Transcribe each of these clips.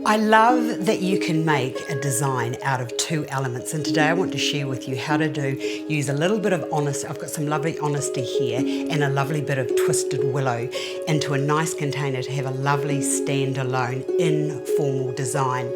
I love that you can make a design out of two elements, and today I want to share with you how to use a little bit of honesty. I've got some lovely honesty here and a lovely bit of Twisted Willow into a nice container to have a lovely standalone informal design.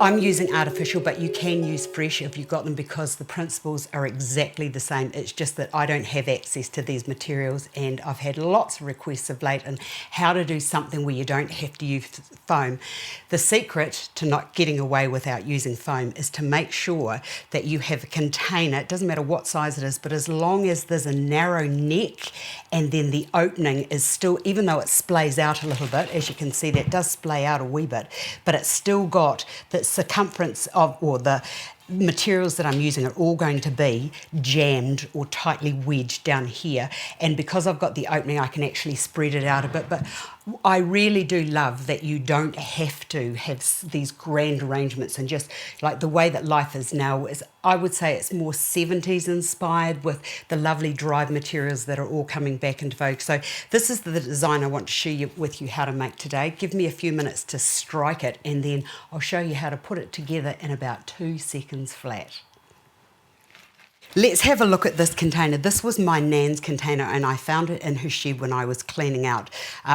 I'm using artificial, but you can use fresh if you've got them because the principles are exactly the same. It's just that I don't have access to these materials, and I've had lots of requests of late on how to do something where you don't have to use foam. The secret to not getting away without using foam is to make sure that you have a container. It doesn't matter what size it is, but as long as there's a narrow neck and then the opening is still, even though it splays out a little bit, as you can see, that does splay out a wee bit, but it's still got the circumference of, or the materials that I'm using are all going to be jammed or tightly wedged down here, and because I've got the opening I can actually spread it out a bit. But I really do love that you don't have to have these grand arrangements, and just like the way that life is now is, I would say it's more 70s inspired with the lovely dried materials that are all coming back into vogue. So this is the design I want to share with you how to make today. Give me a few minutes to strike it and then I'll show you how to put it together in about 2 seconds flat. Let's have a look at this container. This was my nan's container and I found it in her shed when I was cleaning out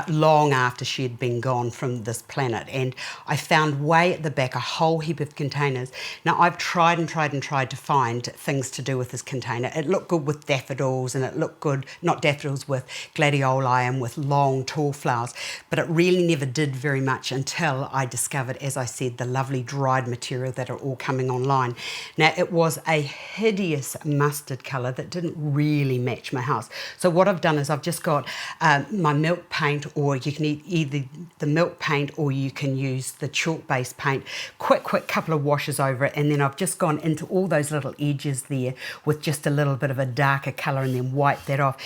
long after she had been gone from this planet, and I found way at the back a whole heap of containers. Now I've tried to find things to do with this container. It looked good with daffodils, and it looked good, not daffodils, with gladioli and with long tall flowers, but it really never did very much until I discovered, as I said, the lovely dried material that are all coming online. Now it was a hideous mustard colour that didn't really match my house. So what I've done is I've just got my milk paint, or you can either the milk paint or you can use the chalk based paint. Quick couple of washes over it, and then I've just gone into all those little edges there with just a little bit of a darker colour and then wipe that off.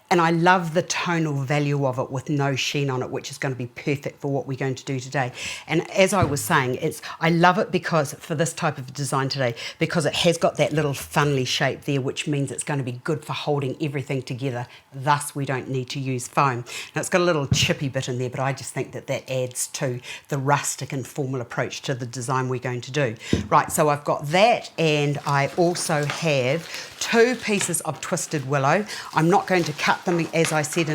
And I love the tonal value of it with no sheen on it, which is going to be perfect for what we're going to do today. And as I was saying, I love it because for this type of design today, because it has got that little funnily shape there, which means it's going to be good for holding everything together. Thus, we don't need to use foam. Now, it's got a little chippy bit in there, but I just think that that adds to the rustic and formal approach to the design we're going to do. Right, so I've got that, and I also have 2 pieces of Twisted Willow. I'm not going to cut them, as I said,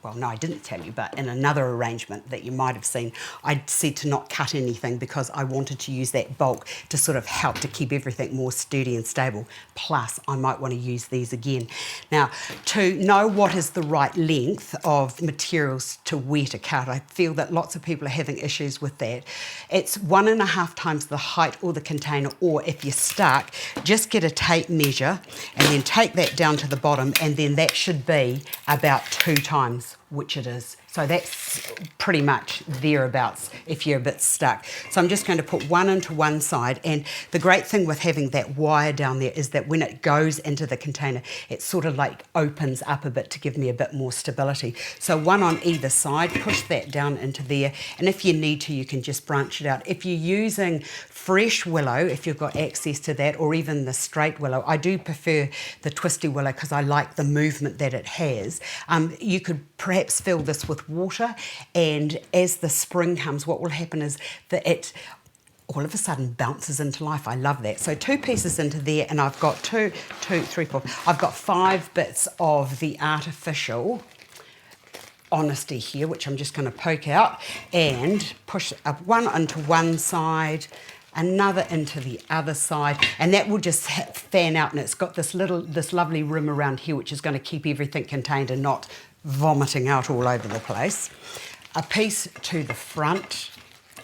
well, no, I didn't tell you, but in another arrangement that you might have seen, I said to not cut anything because I wanted to use that bulk to sort of help to keep everything more sturdy and stable. Plus, I might want to use these again. Now, to know what is the right length of materials to wear to cut, I feel that lots of people are having issues with that. It's 1.5 times the height or the container, or if you're stuck, just get a tape measure and then take that down to the bottom, and then that should be about 2 times, which it is. So that's pretty much thereabouts if you're a bit stuck. So I'm just going to put one into one side, and the great thing with having that wire down there is that when it goes into the container, it sort of like opens up a bit to give me a bit more stability. So one on either side, push that down into there, and if you need to, you can just branch it out. If you're using fresh willow, if you've got access to that, or even the straight willow, I do prefer the twisty willow because I like the movement that it has. You could perhaps fill this with water, and as the spring comes, what will happen is that it all of a sudden bounces into life. I love that. So 2 pieces into there, and I've got 2, 3, 4. I've got 5 bits of the artificial honesty here, which I'm just going to poke out and push up one onto one side, another into the other side, and that will just fan out, and it's got this lovely rim around here which is going to keep everything contained and not vomiting out all over the place. A piece to the front.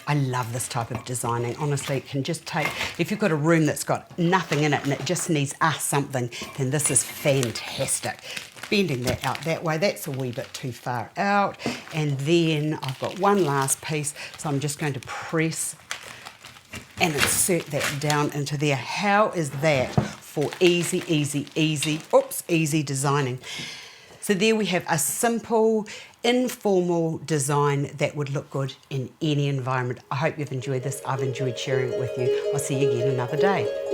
I love this type of designing. Honestly, it can just take, if you've got a room that's got nothing in it and it just needs something, then this is fantastic. Bending that out that way, that's a wee bit too far out. And then I've got one last piece, so I'm just going to press and insert that down into there. How is that for easy designing? So there we have a simple, informal design that would look good in any environment. I hope you've enjoyed this. I've enjoyed sharing it with you. I'll see you again another day.